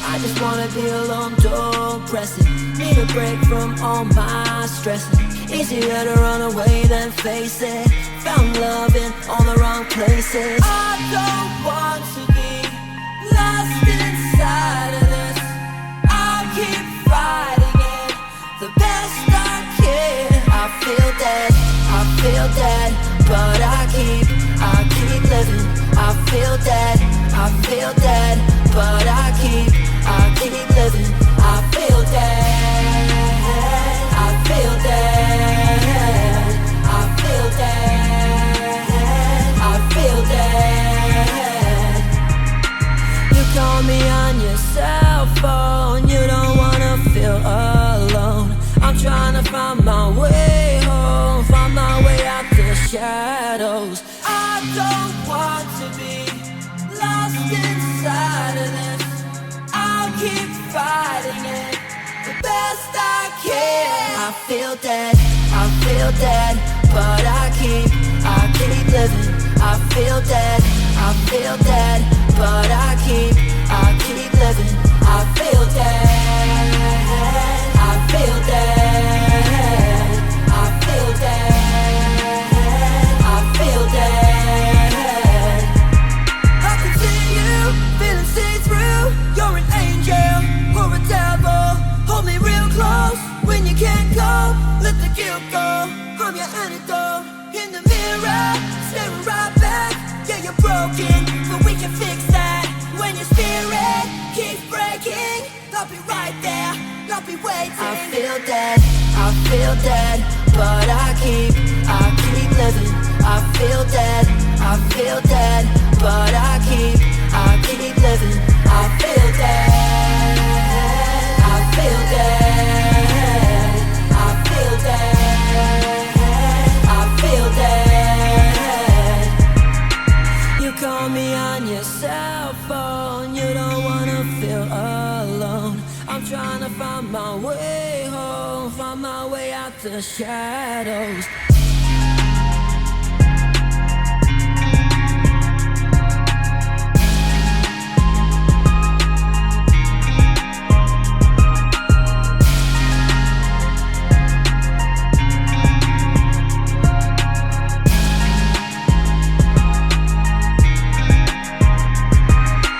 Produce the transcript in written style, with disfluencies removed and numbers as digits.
I just wanna be alone, don't press it. Need a break from all my stressing. Easier to run away than face it. Found love in all the wrong places. I don't want to be lost inside of this. I'll keep fighting it the best I can. I feel dead, but I keep living. I feel dead, but I keep living. I feel dead, I feel dead, I feel dead, I feel dead. You call me on your cell phone, you don't wanna feel alone. I'm trying to find my way home, find my way out the shadows. I don't want to be lost inside of this. I'll keep fighting it the best I can. I feel dead, but I keep living. I feel dead, but I keep living. I feel dead, I feel dead, I feel dead, I feel dead. I can see you, feeling see-through. You're an angel or a devil. Hold me real close when you can't go. Let the guilt go, I'm your antidote. In the mirror, staring right back. Yeah, you're broken, but we can fix that. When your spirit keeps breaking, I'll be right there, I'll be waiting. I feel dead, but I keep living. I feel dead, but I keep living. I feel dead, I feel dead, I feel dead, I feel dead. You call me on your cell phone, you don't wanna feel alone. I'm trying to find my way home, find my way out the shadows.